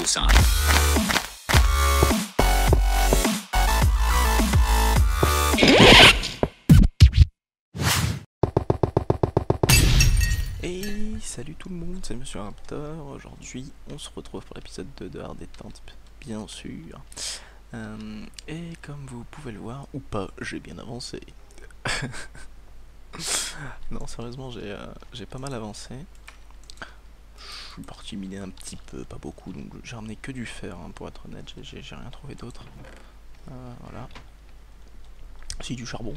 sign. Et salut tout le monde, c'est Monsieur Raptor. Aujourd'hui, on se retrouve pour l'épisode 2 de Hard Détente, bien sûr. Et comme vous pouvez le voir, ou pas, j'ai bien avancé. Non, sérieusement, j'ai pas mal avancé. Je suis parti miner un petit peu, pas beaucoup, donc j'ai ramené que du fer, hein, pour être honnête, j'ai rien trouvé d'autre. Voilà. Si, du charbon.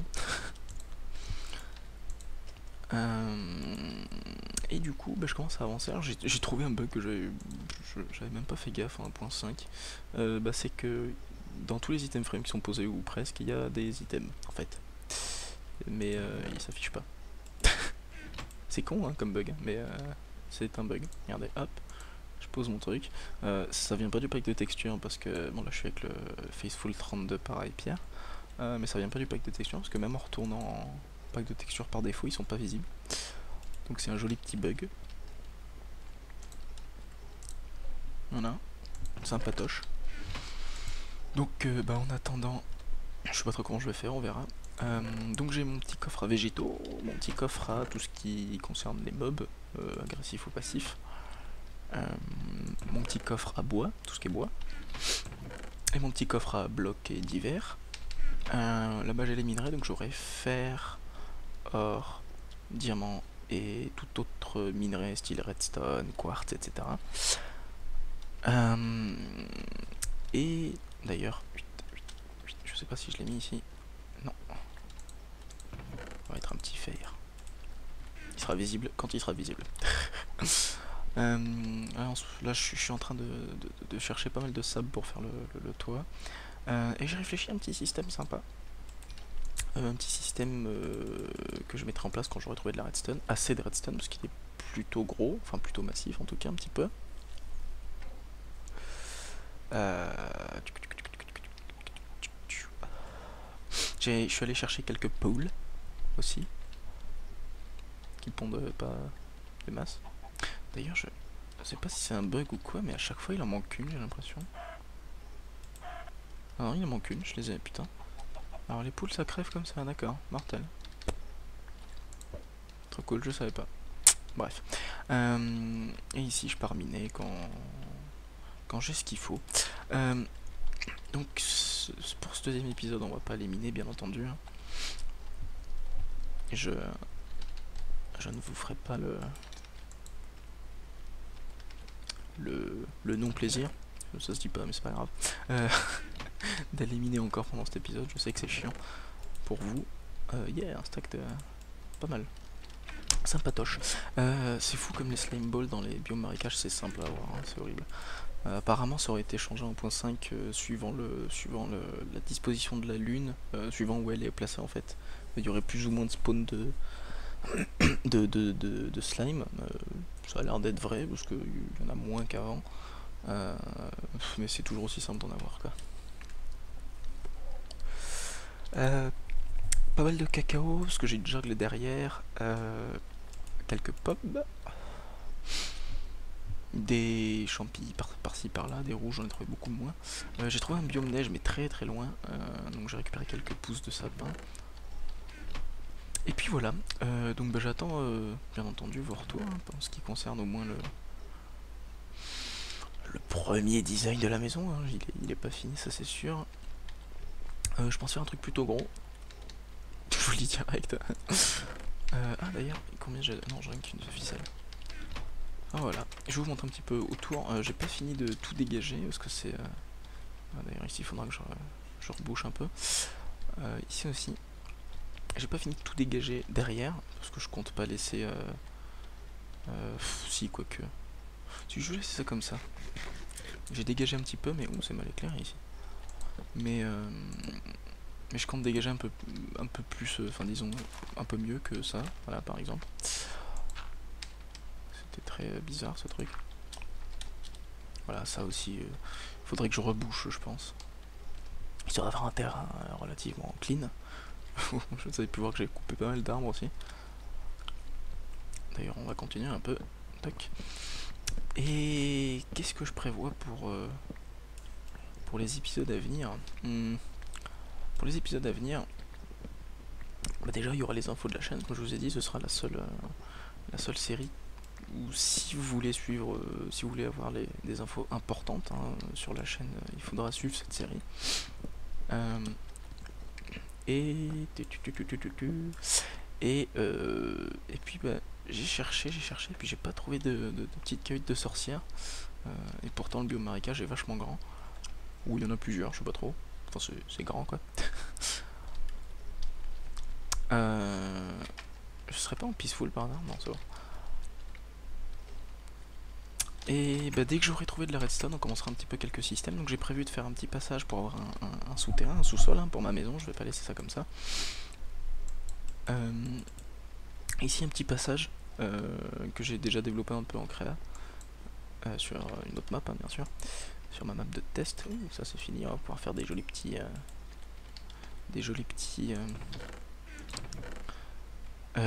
Et du coup, je commence à avancer. Alors j'ai trouvé un bug que j'avais même pas fait gaffe en 1.5. C'est que dans tous les items frames qui sont posés, ou presque, il y a des items en fait. Mais ils s'affichent pas. C'est con hein, comme bug, mais c'est un bug. Regardez, hop, je pose mon truc. Ça vient pas du pack de texture parce que, bon là je suis avec le Faithful 32 pareil pierre. Mais ça vient pas du pack de texture parce que même en retournant en pack de texture par défaut, ils sont pas visibles. Donc c'est un joli petit bug. Voilà, sympatoche. Donc en attendant, je sais pas trop comment je vais faire, on verra. Donc j'ai mon petit coffre à végétaux, mon petit coffre à tout ce qui concerne les mobs, agressifs ou passifs. Mon petit coffre à bois, tout ce qui est bois. Et mon petit coffre à blocs et divers. Là-bas j'ai les minerais, donc j'aurai fer, or, diamant et tout autre minerai style redstone, quartz, etc. Et d'ailleurs, je sais pas si je l'ai mis ici. Non. On va être un petit fer. Il sera visible quand il sera visible. Là je suis en train de chercher pas mal de sable pour faire le toit. Et j'ai réfléchi à un petit système sympa. Un petit système que je mettrai en place quand j'aurai trouvé de la redstone. Assez de redstone parce qu'il est plutôt gros, enfin plutôt massif en tout cas un petit peu. Je suis allé chercher quelques poules aussi qui pondent pas des masses. D'ailleurs je sais pas si c'est un bug ou quoi, mais à chaque fois il en manque une, j'ai l'impression. Non, il en manque une, je les ai, putain. Alors les poules ça crève comme ça, d'accord, mortel. Trop cool, je savais pas. Bref. Et ici je pars miner quand j'ai ce qu'il faut. Donc pour ce deuxième épisode on va pas les miner bien entendu. Hein. Et je ne vous ferai pas le non-plaisir. Ça se dit pas mais c'est pas grave. D'éliminer encore pendant cet épisode, je sais que c'est chiant pour vous. Yeah, un stack de... pas mal. Sympatoche. C'est fou comme les slime balls dans les biomes marécages, c'est simple à avoir, hein, c'est horrible. Apparemment ça aurait été changé en 1.5 suivant la disposition de la lune, suivant où elle est placée en fait. Il y aurait plus ou moins de spawn de slime. Ça a l'air d'être vrai parce qu'il y en a moins qu'avant. Mais c'est toujours aussi simple d'en avoir quoi. Pas mal de cacao parce que j'ai une jungle derrière. Quelques pommes. Des champis par-ci par-là, des rouges j'en ai trouvé beaucoup moins. J'ai trouvé un biome neige mais très très loin, donc j'ai récupéré quelques pousses de sapin. Et puis voilà, donc j'attends bien entendu vos retours hein, en ce qui concerne au moins le premier design de la maison, hein. Il est pas fini ça c'est sûr. Je pense faire un truc plutôt gros, je vous le dis direct. Ah d'ailleurs, combien j'ai... Non j'en ai qu'une ficelle. Ah voilà, je vous montre un petit peu autour, j'ai pas fini de tout dégager parce que c'est... Ah, d'ailleurs ici il faudra que je rebouche un peu. Ici aussi, j'ai pas fini de tout dégager derrière parce que je compte pas laisser... si quoique... Si je vais laisser ça comme ça. J'ai dégagé un petit peu mais c'est mal éclairé ici. Mais je compte dégager un peu plus, enfin disons un peu mieux que ça, voilà par exemple. C'était très bizarre ce truc. Voilà, ça aussi, faudrait que je rebouche, je pense. Histoire d'avoir un terrain relativement clean. Je savais plus voir que j'ai coupé pas mal d'arbres aussi. D'ailleurs, on va continuer un peu. Tac. Et qu'est-ce que je prévois pour les épisodes à venir? Pour les épisodes à venir, bah déjà il y aura les infos de la chaîne, comme je vous ai dit, ce sera la seule série où si vous voulez suivre, si vous voulez avoir des infos importantes hein, sur la chaîne, il faudra suivre cette série. Et puis bah, j'ai cherché, et puis j'ai pas trouvé de petites cahutes de sorcières. Et pourtant le biome marécage est vachement grand. Ou il y en a plusieurs, je sais pas trop. Enfin c'est grand quoi. Je serais pas en peaceful par hasard? Non, c'est bon. Et bah, dès que j'aurai trouvé de la redstone, on commencera un petit peu quelques systèmes. Donc j'ai prévu de faire un petit passage pour avoir un souterrain, un sous-sol hein, pour ma maison. Je vais pas laisser ça comme ça. Ici un petit passage que j'ai déjà développé un peu en créa. Sur une autre map hein, bien sûr. Sur ma map de test. Ouh, ça c'est fini, on va pouvoir faire des jolis petits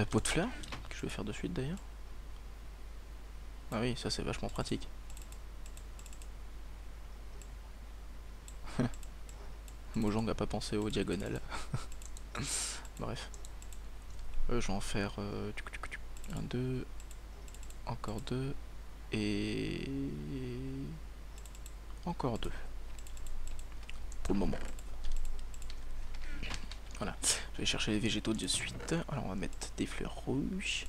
pots de fleurs que je vais faire de suite d'ailleurs. Ah oui, ça c'est vachement pratique. Mojang a pas pensé aux diagonales. Bref. Je vais en faire un, deux, encore deux et encore deux. Pour le moment. Voilà. Je vais chercher les végétaux de suite. Alors on va mettre des fleurs rouges.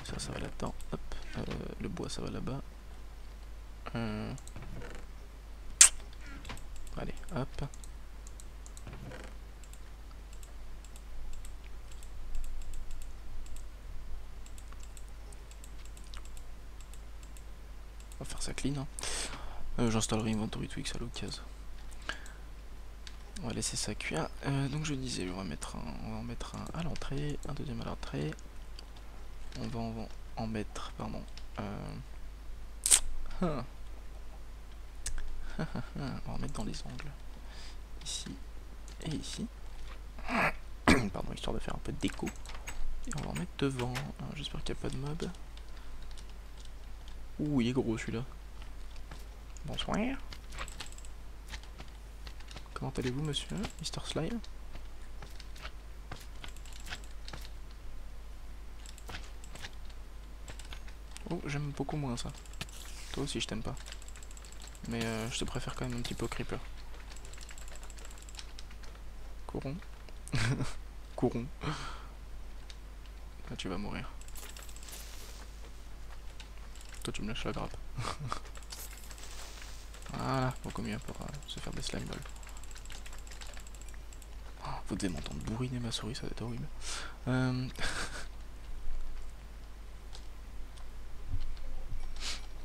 Ça va là-dedans. Hop. Le bois ça va là-bas. Allez, hop. On va faire ça clean. Hein. J'installerai Inventory Twix à l'occasion. On va laisser ça cuire. Donc je disais, on va en mettre un à l'entrée, un deuxième à l'entrée. On va en mettre, pardon. On va en mettre dans les angles. Ici et ici. Pardon, histoire de faire un peu de déco. Et on va en mettre devant. J'espère qu'il n'y a pas de mob. Ouh, il est gros celui-là. Bonsoir. Comment allez-vous, monsieur Mr. Slime? Oh, j'aime beaucoup moins ça. Toi aussi, je t'aime pas. Mais je te préfère quand même un petit peu au creeper. Courons. Courons. Là, tu vas mourir. Toi, tu me lâches la grappe. Voilà, beaucoup mieux pour se faire des slime balls. Oh, vous devez m'entendre bourriner ma souris, ça va être horrible.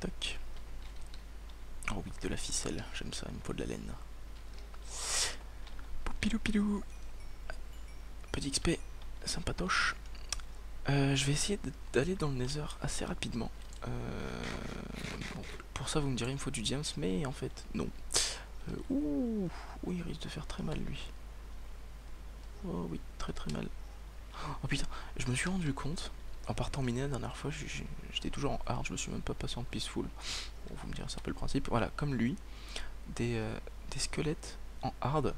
Tac. Oh oui, de la ficelle, j'aime ça, il me faut de la laine. Poupilou pilou. Petit XP, sympatoche. Je vais essayer d'aller dans le Nether assez rapidement. Bon, pour ça, vous me direz, il me faut du diams, mais en fait, non. Ouh, oui, il risque de faire très mal, lui. Oh oui, très très mal. Oh putain, je me suis rendu compte, en partant miner la dernière fois, j'étais toujours en hard, je me suis même pas passé en peaceful. Bon, vous me direz, c'est un peu le principe. Voilà, comme lui, des squelettes en hard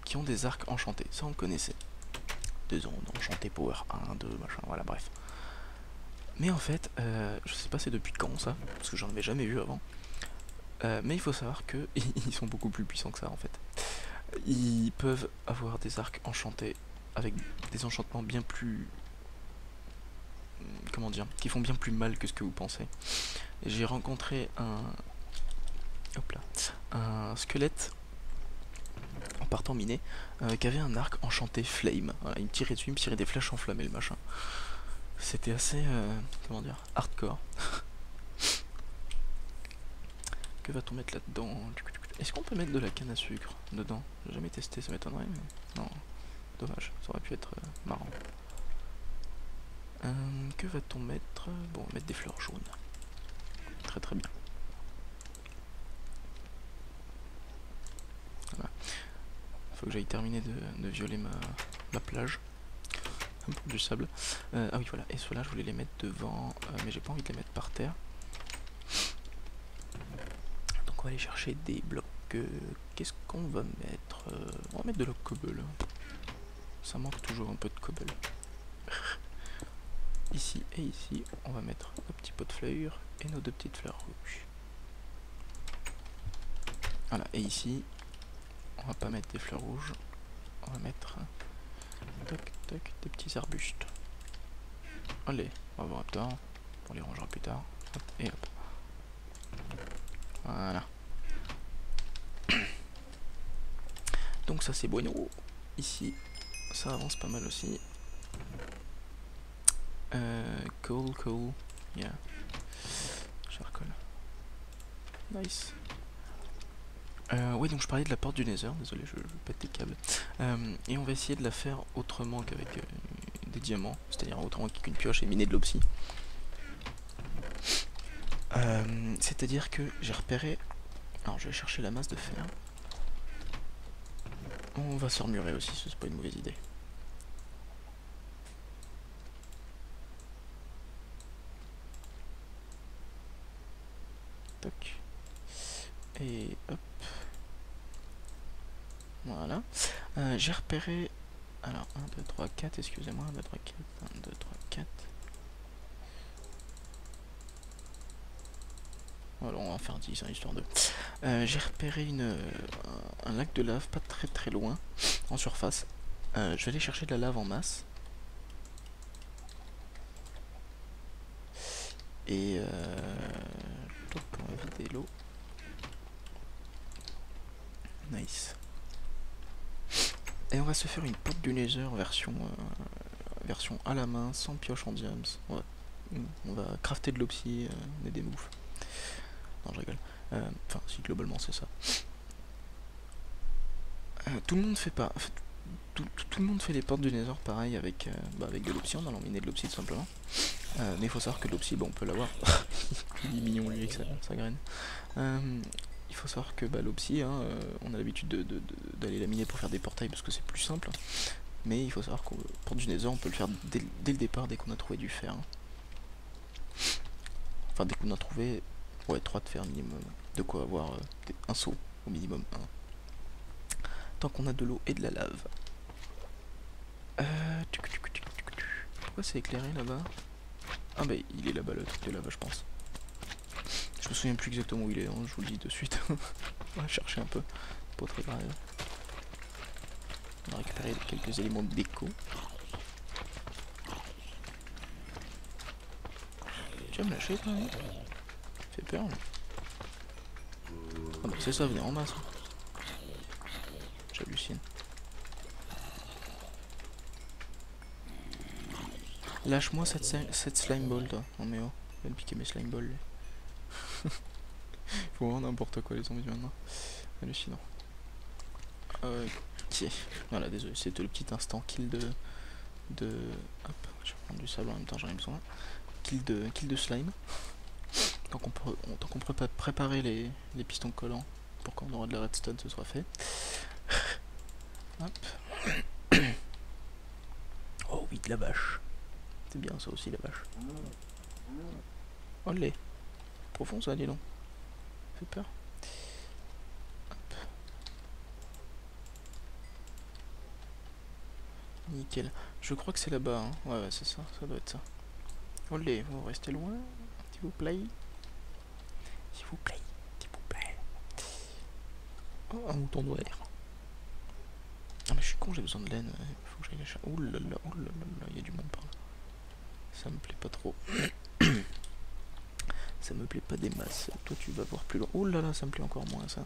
qui ont des arcs enchantés. Ça, on le connaissait. 2 ans enchanté power 1, 2, machin, voilà, bref. Mais en fait, je sais pas c'est depuis quand ça, parce que j'en avais jamais vu avant. Mais il faut savoir que ils sont beaucoup plus puissants que ça en fait. Ils peuvent avoir des arcs enchantés avec des enchantements bien plus... Comment dire? Qui font bien plus mal que ce que vous pensez. J'ai rencontré hop là, un squelette en partant miner qui avait un arc enchanté flame. Voilà, il me tirait dessus, il me tirait des flèches enflammées le machin. C'était assez, comment dire, hardcore. Que va-t-on mettre là-dedans? Est-ce qu'on peut mettre de la canne à sucre dedans? J'ai jamais testé, ça m'étonnerait, mais non. Dommage, ça aurait pu être marrant. Que va-t-on mettre? Bon, on va mettre des fleurs jaunes. Très très bien. Voilà. Faut que j'aille terminer de violer ma plage. Pour du sable. Ah oui, voilà. Et ceux-là, je voulais les mettre devant, mais j'ai pas envie de les mettre par terre. on va aller chercher des blocs. Qu'est-ce qu'on va mettre? On va mettre de la cobble. Ça manque toujours un peu de cobble. Ici et ici, on va mettre nos petits pots de fleurs et nos 2 petites fleurs rouges. Voilà, et ici, on va pas mettre des fleurs rouges, on va mettre toc toc des petits arbustes. Allez, on va voir Raptor, on les rangera plus tard. Hop, et hop. Voilà. Donc ça c'est bueno. Ici, ça avance pas mal aussi. Coal, yeah. Charcoal. Nice. Oui, donc je parlais de la porte du Nether, désolé, je pète les câbles. Et on va essayer de la faire autrement qu'avec des diamants, c'est-à-dire autrement qu'une pioche et miner de l'opsie. C'est-à-dire que j'ai repéré... Alors je vais chercher la masse de fer. On va s'armurer aussi, c'est pas une mauvaise idée. Toc. Et hop. Voilà. J'ai repéré... Alors 1, 2, 3, 4, excusez-moi, 1, 2, 3, 4, 1, 2, 3, 4. Alors on va en faire 10, hein, histoire de... j'ai repéré un lac de lave pas très loin, en surface. Je vais aller chercher de la lave en masse. Et on va vider l'eau. Nice. Et on va se faire une porte du Nether version à la main, sans pioche en diams. On va crafter de l'opsie, et des moufs. Non, je rigole. Enfin, si, globalement, c'est ça. Tout le monde fait pas... Tout le monde fait les portes du Nether pareil avec de l'opsie, en allant miner de l'opsie tout simplement. Mais il faut savoir que l'opsie, on peut l'avoir. Il est mignon lui avec sa graine. Il faut savoir que l'opsie, on a l'habitude d'aller la miner pour faire des portails parce que c'est plus simple. Mais il faut savoir qu'au porte du Nether, on peut le faire dès le départ, dès qu'on a trouvé du fer. Enfin, dès qu'on a trouvé 3 de fer minimum. De quoi avoir un seau au minimum. Tant qu'on a de l'eau et de la lave. Pourquoi c'est éclairé là-bas? Ah bah il est là-bas le truc de lave je pense. Je me souviens plus exactement où il est, hein, je vous le dis de suite. On va chercher un peu, pas très grave. On va récupérer quelques éléments de déco. Tu vas me lâcher quand même? Fait peur là. Ah bah c'est ça, venir en masse. J'hallucine. Lâche-moi cette slime ball toi. Non mais oh, il va me piquer mes slime balls lui. Faut vraiment n'importe quoi les zombies maintenant. Hallucinant. Ok. Voilà, désolé, c'était le petit instant kill de... Hop, je vais prendre du sable en même temps, j'en ai besoin. Kill de slime. Tant qu'on peut pas préparer les pistons collants pour quand on aura de la redstone, ce sera fait. Hop. Oh oui, de la vache. C'est bien ça aussi, la vache. Oh le profond ça, dis donc. Ça fait peur. Hop. Nickel. Je crois que c'est là-bas. Hein. Ouais, c'est ça, ça doit être ça. Oh vous restez loin, s'il vous plaît. S'il vous plaît, s'il vous plaît. Oh, un mouton noir. Ah mais je suis con, j'ai besoin de laine. Faut que j'aille la chercher. Oh là là, il y a du monde par là. Ça me plaît pas trop. Ça me plaît pas des masses. Toi tu vas voir plus loin. Oh là là, ça me plaît encore moins ça.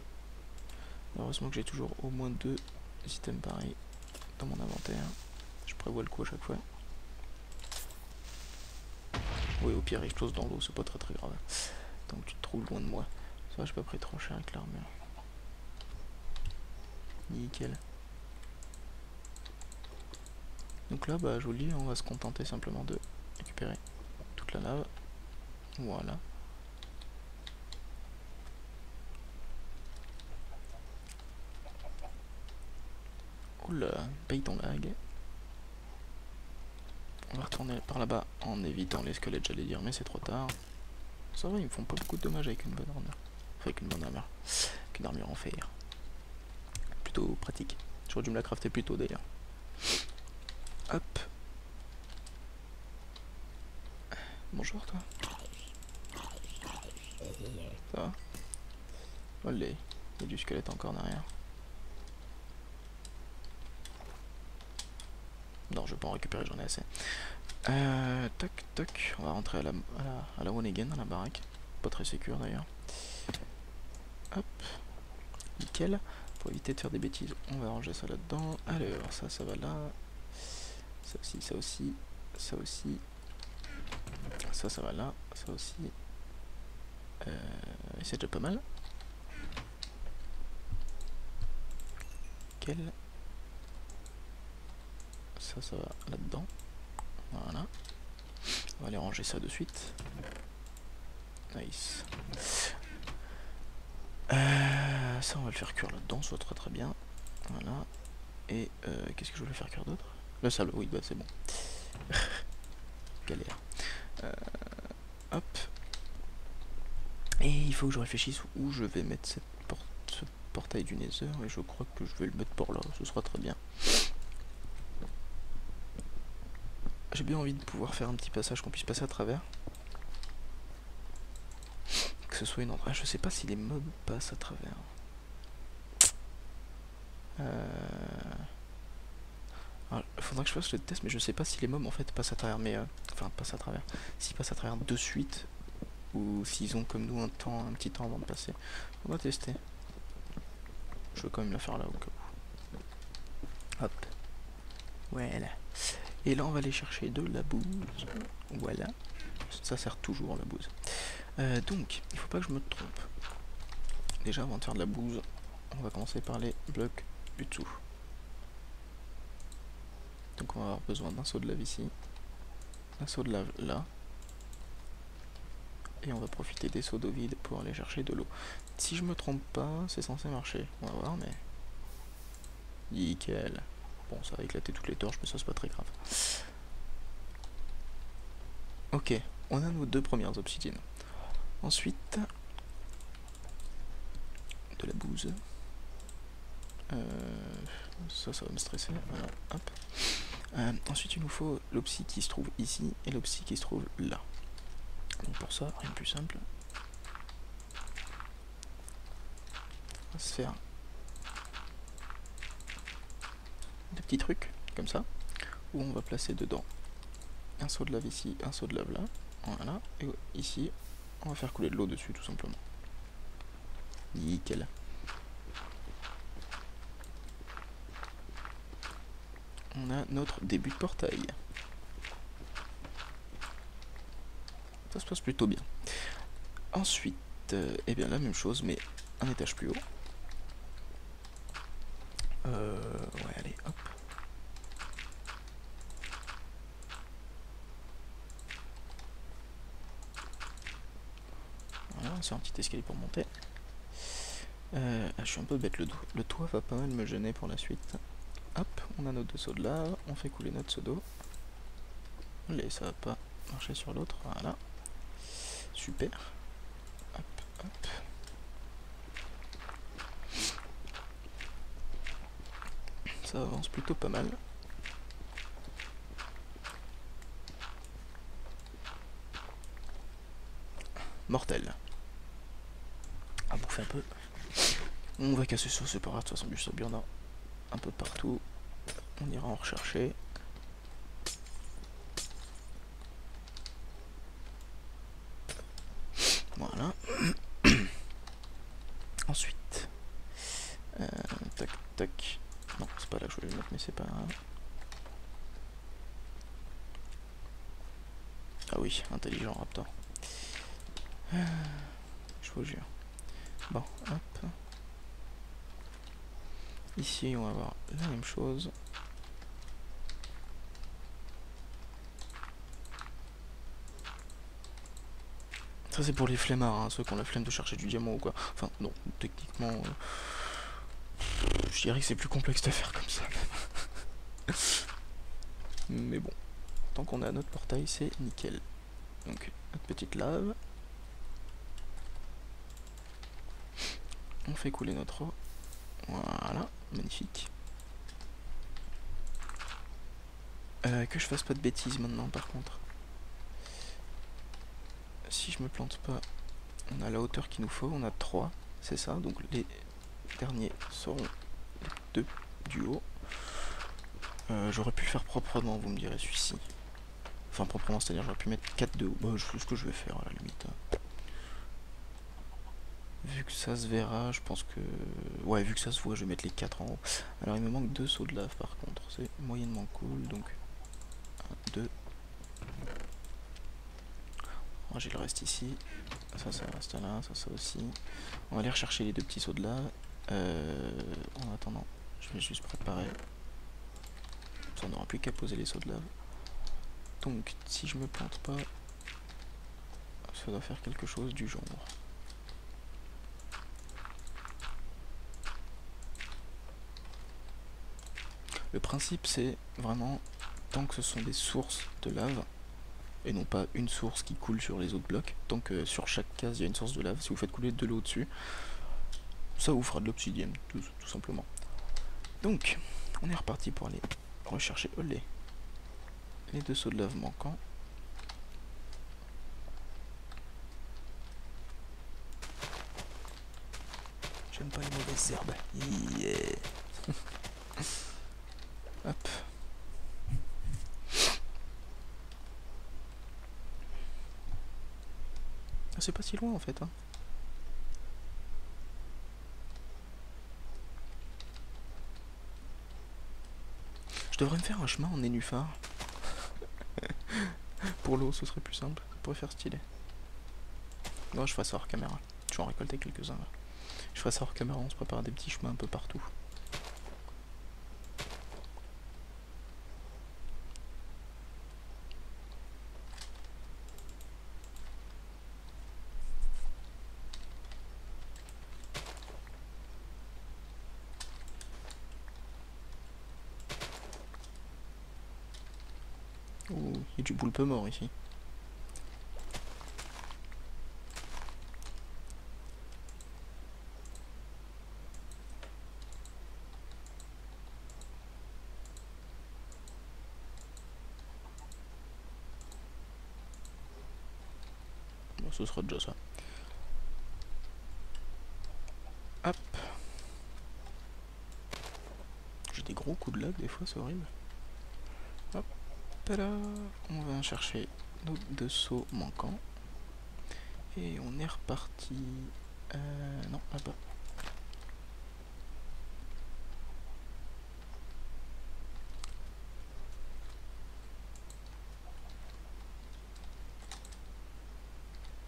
Heureusement que j'ai toujours au moins 2 items pareils dans mon inventaire. Je prévois le coup à chaque fois. Oui, au pire, il explose dans l'eau, c'est pas très grave. Donc tu te trouves loin de moi. Ça va, j'ai pas pris trop cher avec l'armure. Nickel. Donc là, je vous le dis, on va se contenter simplement de récupérer toute la lave. Voilà. Oula, paye ton lag. On va retourner par là-bas en évitant les squelettes, j'allais dire, mais c'est trop tard. Ça va, ils me font pas beaucoup de dommages avec une bonne armure. avec une bonne armure. Avec une armure en fer. Plutôt pratique. J'aurais dû me la crafter plus tôt d'ailleurs. Hop. Bonjour toi. Ça va? Olé. Il y a du squelette encore derrière. Non, je vais pas en récupérer, j'en ai assez. Toc toc. On va rentrer à la one again, à la baraque. Pas très sécure d'ailleurs. Hop. Nickel. Pour éviter de faire des bêtises, on va ranger ça là-dedans. Alors, ça va là. Ça aussi, ça aussi. Ça aussi. Ça va là. Ça aussi. Et c'est déjà pas mal. Nickel. Ça va là-dedans. Voilà. On va aller ranger ça de suite. Nice. Ça on va le faire cuire là-dedans, soit très très bien. Voilà. Et qu'est-ce que je voulais faire cuire d'autre? Le sable, oui, bah c'est bon. Galère. Hop. Et il faut que je réfléchisse où je vais mettre ce portail du Nether. Et je crois que je vais le mettre par là, ce sera très bien. J'ai bien envie de pouvoir faire un petit passage qu'on puisse passer à travers. Que ce soit une entrée. Ah, je sais pas si les mobs passent à travers. Alors, faudra que je fasse le test, mais je sais pas si les mobs en fait passent à travers. Mais enfin, passent à travers. S'ils passent à travers de suite ou s'ils ont comme nous un petit temps avant de passer. On va tester. Je veux quand même la faire là au cas où. Hop. Voilà. Et là on va aller chercher de la bouse. Voilà. Ça sert toujours la bouse. Donc, il faut pas que je me trompe. Déjà avant de faire de la bouse, on va commencer par les blocs du dessous. Donc on va avoir besoin d'un seau de lave ici. Un seau de lave là. Et on va profiter des seaux d'eau vide pour aller chercher de l'eau. Si je me trompe pas, c'est censé marcher. On va voir, mais... Nickel. Bon, ça va éclater toutes les torches, mais ça c'est pas très grave. Ok, on a nos deux premières obsidiennes. Ensuite, de la bouse. Ça va me stresser. Voilà, hop. Ensuite, il nous faut l'obsi qui se trouve ici et l'obsi qui se trouve là. Donc pour ça, rien de plus simple. On va se faire des petits trucs comme ça, où on va placer dedans un seau de lave ici, un seau de lave là. Voilà. Et ici, on va faire couler de l'eau dessus tout simplement. Nickel. On a notre début de portail. Ça se passe plutôt bien. Ensuite, eh bien la même chose, mais un étage plus haut. Ouais, allez, hop. Voilà, c'est un petit escalier pour monter. Je suis un peu bête, le toit va pas mal me gêner pour la suite. Hop, on a notre deux seaux de lave, on fait couler notre seau d'eau. Allez, ça va pas marcher sur l'autre, voilà. Super. Hop, hop. Ça avance plutôt pas mal. Mortel. À bouffer un peu. On va casser sur ce parade, de toute façon, du il y en a un peu partout. On ira en rechercher. Voilà. Ensuite. Tac, tac. Non, c'est pas là que je voulais le mettre, mais c'est pas grave. Ah oui, intelligent Raptor. Je vous jure. Bon, hop. Ici, on va avoir la même chose. Ça, c'est pour les flemmards, hein, ceux qui ont la flemme de chercher du diamant ou quoi. Enfin, non, techniquement... je dirais que c'est plus complexe à faire comme ça. Mais bon, tant qu'on a notre portail, c'est nickel. Donc, notre petite lave. On fait couler notre eau. Voilà, magnifique. Que je fasse pas de bêtises maintenant par contre. Si je me plante pas, on a la hauteur qu'il nous faut, on a 3, c'est ça, donc les derniers seront les 2 du haut. J'aurais pu le faire proprement, vous me direz, celui-ci. Enfin, proprement, c'est-à-dire j'aurais pu mettre 4 de haut. Bah, c'est ce que je vais faire à la limite. Vu que ça se verra, je pense que... Ouais, vu que ça se voit, je vais mettre les 4 en haut. Alors, il me manque 2 seaux de lave par contre, c'est moyennement cool, donc... 1, 2... J'ai le reste ici. Ça reste là, ça aussi. On va aller rechercher les 2 petits seaux de lave. En attendant, je vais juste préparer. Ça, on n'aura plus qu'à poser les seaux de lave. Donc, si je me plante pas, ça doit faire quelque chose du genre. Le principe, c'est vraiment, tant que ce sont des sources de lave, et non pas une source qui coule sur les autres blocs, tant que sur chaque case il y a une source de lave, si vous faites couler de l'eau dessus, ça vous fera de l'obsidienne, tout simplement. Donc, on est reparti pour aller rechercher les 2 seaux de lave manquants. J'aime pas les mauvaises herbes. Yeah. Hop. C'est pas si loin en fait. Hein. Je devrais me faire un chemin en nénuphar. Pour l'eau, ce serait plus simple. Ça pourrait faire stylé. Non, je ferai ça hors caméra. Je vais en récolter quelques-uns là. Je ferai ça hors caméra, on se prépare des petits chemins un peu partout. Ouh, il y a du poulpe mort ici. Bon, ce sera déjà ça. Hop. J'ai des gros coups de lag des fois, c'est horrible. Hop là. On va chercher nos 2 seaux manquants. Et on est reparti. Non, là-bas.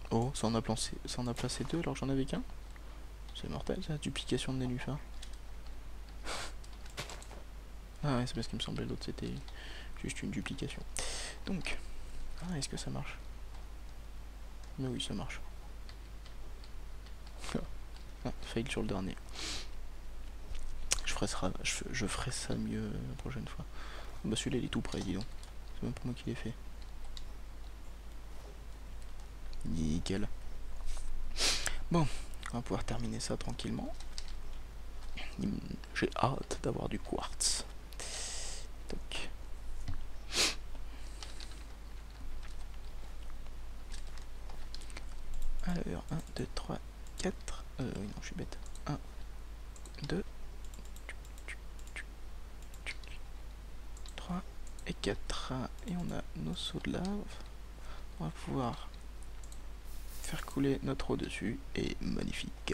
Oh, ça en a placé 2 alors que j'en avais qu'un. C'est mortel ça, duplication de nénuphar. Ah ouais, c'est parce qu'il me semblait l'autre c'était juste une duplication. Donc, est-ce que ça marche? Mais oui, ça marche. Fail sur le dernier. Je ferai ça mieux la prochaine fois. Bah celui-là il est tout prêt, dis donc. C'est même pas moi qui l'ai fait. Nickel. Bon, on va pouvoir terminer ça tranquillement. J'ai hâte d'avoir du quartz. Toc. Alors, 1, 2, 3, 4. Oui, non, je suis bête. 1, 2, 3 et 4. Et on a nos seaux de lave. On va pouvoir faire couler notre eau dessus. Et magnifique.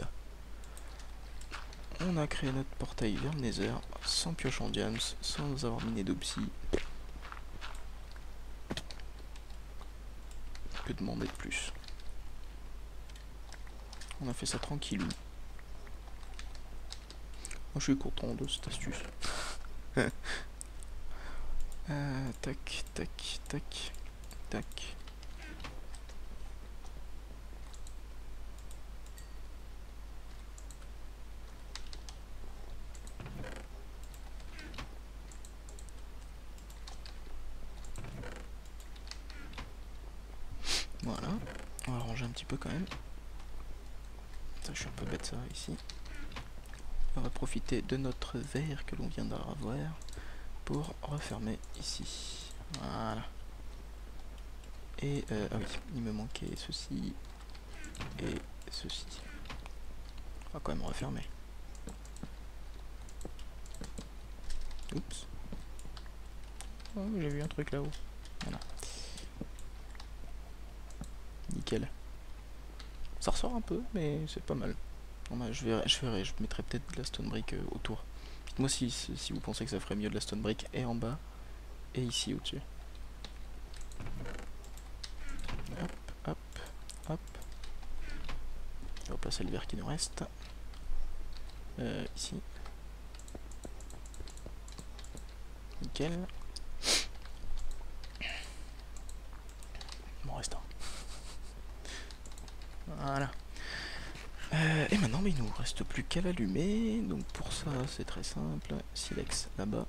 On a créé notre portail vers le Nether sans pioche en diams, sans avoir miné d'opsie. Que demander de plus? On a fait ça tranquillou. Moi je suis content de cette astuce. Tac, tac, tac, tac. Voilà. On va ranger un petit peu quand même. Ça, je suis un peu bête ça ici. On va profiter de notre verre que l'on vient d'avoir pour refermer ici. Voilà. Et ah oui, il me manquait ceci et ceci. On va quand même refermer. Oups. Oh, j'ai vu un truc là-haut. Voilà. Nickel. Ça ressort un peu, mais c'est pas mal. Bon, bah, je mettrai peut-être de la stone brick autour. Dites-moi si vous pensez que ça ferait mieux de la stone brick et en bas et ici au-dessus. Hop, hop, hop. On va placer le verre qui nous reste. Ici. Nickel. Bon, reste un. Voilà. Et maintenant, il nous reste plus qu'à l'allumer. Donc pour ça, c'est très simple. Silex là-bas.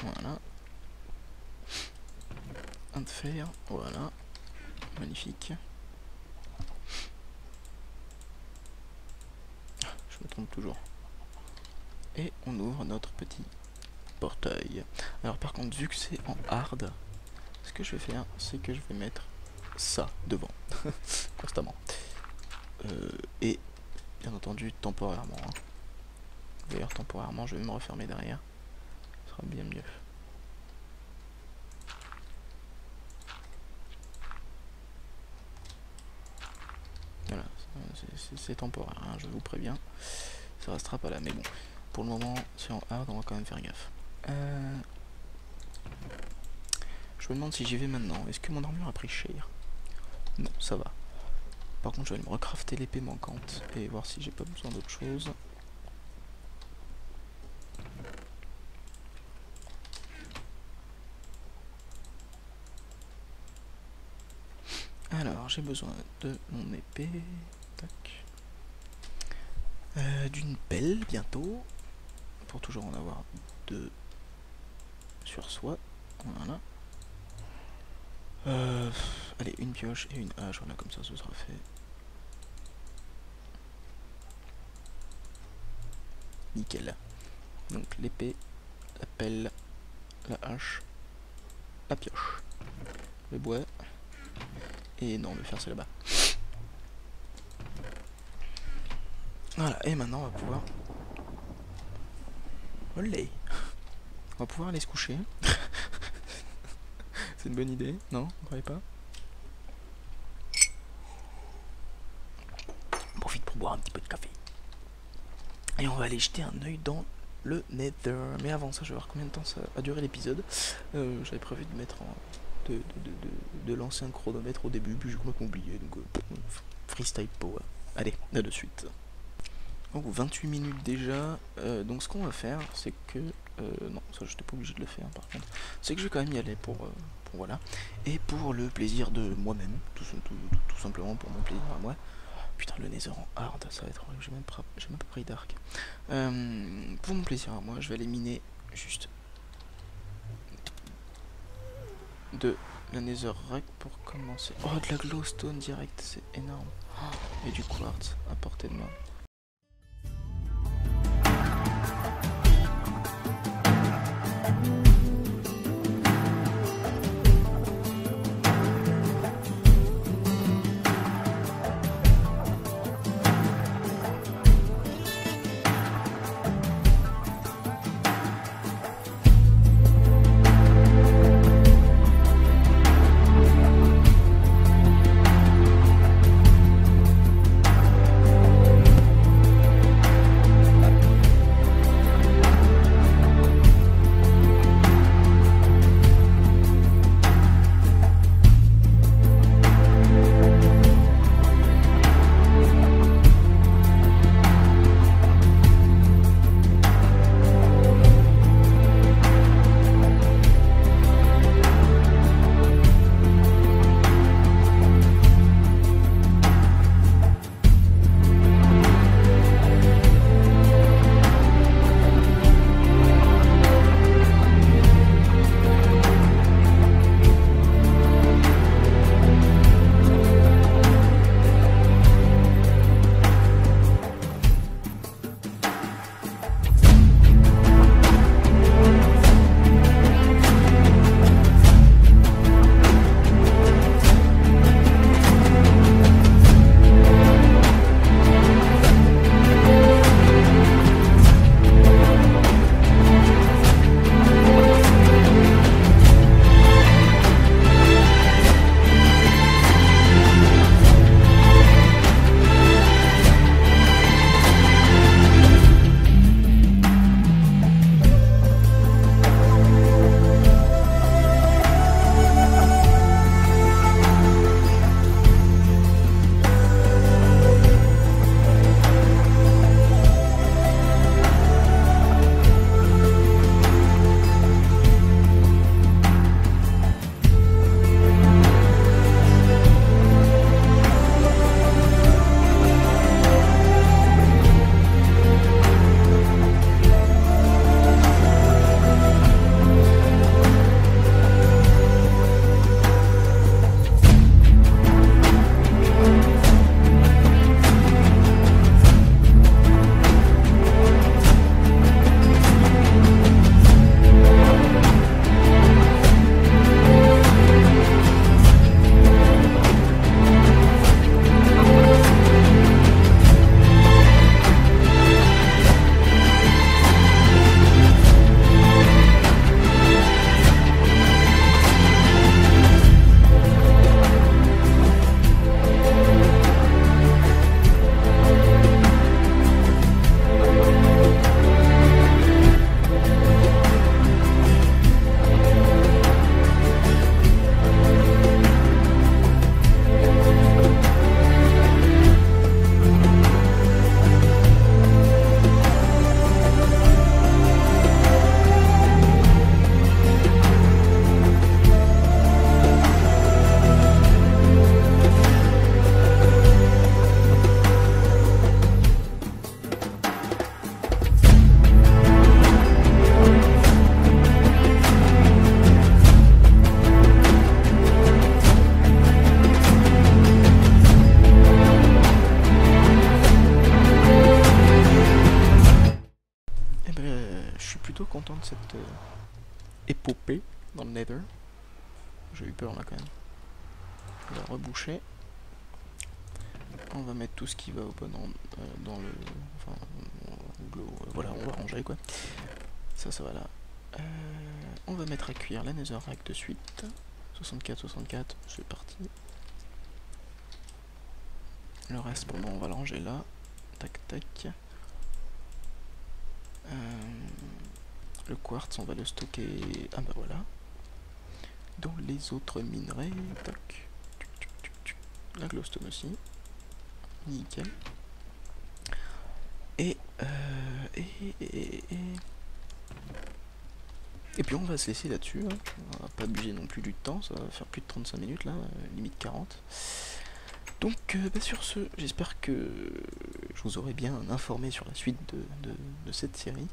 Voilà. Un de fer. Voilà. Magnifique. Je me trompe toujours. Et on ouvre notre petit portail. Alors par contre, vu que c'est en hard, ce que je vais faire, c'est que je vais mettre ça devant, constamment. Et bien entendu, temporairement. Hein. D'ailleurs, temporairement, je vais me refermer derrière. Ce sera bien mieux. Voilà, c'est temporaire, hein, je vous préviens. Ça restera pas là, mais bon. Pour le moment, c'est en hard, on va quand même faire gaffe. Je me demande si j'y vais maintenant. Est-ce que mon armure a pris cher? Non, ça va. Par contre, je vais me recrafter l'épée manquante et voir si j'ai pas besoin d'autre chose. Alors, j'ai besoin de mon épée. Tac. D'une pelle bientôt. Pour toujours en avoir deux sur soi. Voilà. Allez, une pioche et une hache, voilà, comme ça ce sera fait. Nickel. Donc l'épée, la pelle, la hache, la pioche, le bois, et non, le fer c'est là-bas. Voilà, et maintenant on va pouvoir... Olé. On va pouvoir aller se coucher. C'est une bonne idée, non? Vous croyez pas? On profite pour boire un petit peu de café. Et on va aller jeter un œil dans le Nether. Mais avant ça, je vais voir combien de temps ça a duré l'épisode. J'avais prévu de mettre de lancer un chronomètre au début, puis j'ai complètement oublié. Donc freestyle power. Allez, là de suite. Donc 28 minutes déjà. Donc ce qu'on va faire, c'est que... non, ça j'étais pas obligé de le faire par contre. C'est que je vais quand même y aller pour voilà. Et pour le plaisir de moi-même, tout simplement pour mon plaisir à moi. Putain, le Nether en hard, ça va être horrible, j'ai même pas pris d'arc. Pour mon plaisir à moi, je vais aller miner juste de la Netherrack pour commencer. Oh, de la glowstone direct, c'est énorme. Oh, et du quartz à portée de main. content de cette épopée dans le Nether. J'ai eu peur là quand même. On va reboucher. On va mettre tout ce qui va au bon dans le... Enfin, voilà, on va ranger quoi. Ça va là. On va mettre à cuire la Netherrack de suite. 64, c'est parti. Le reste, pour moi, on va le ranger là. Tac, tac. Le quartz, on va le stocker... Ah bah voilà. Dans les autres minerais. Tac. La glowstone aussi. Nickel. Et puis on va se laisser là-dessus, hein. On va pas abuser non plus du temps, ça va faire plus de 35 minutes là, limite 40. Donc sur ce, j'espère que je vous aurai bien informé sur la suite de cette série.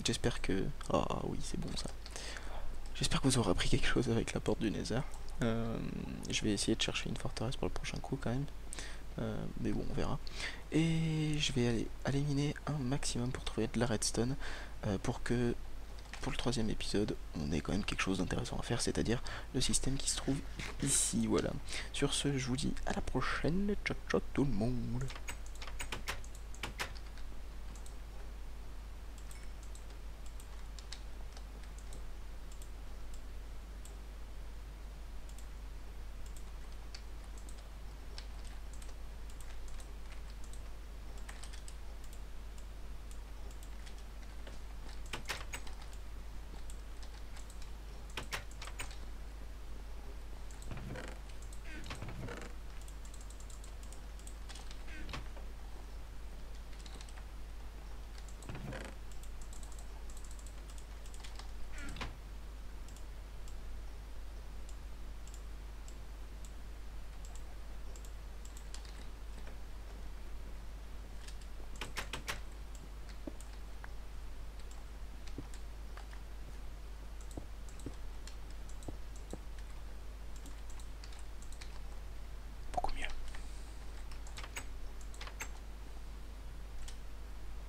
J'espère que... Ah oui, c'est bon ça. J'espère que vous aurez appris quelque chose avec la porte du Nether. Je vais essayer de chercher une forteresse pour le prochain coup quand même. Mais bon, on verra. Et je vais aller miner un maximum pour trouver de la redstone pour que pour le 3e épisode on ait quand même quelque chose d'intéressant à faire, c'est-à-dire le système qui se trouve ici. Voilà. Sur ce, je vous dis à la prochaine. Ciao ciao tout le monde.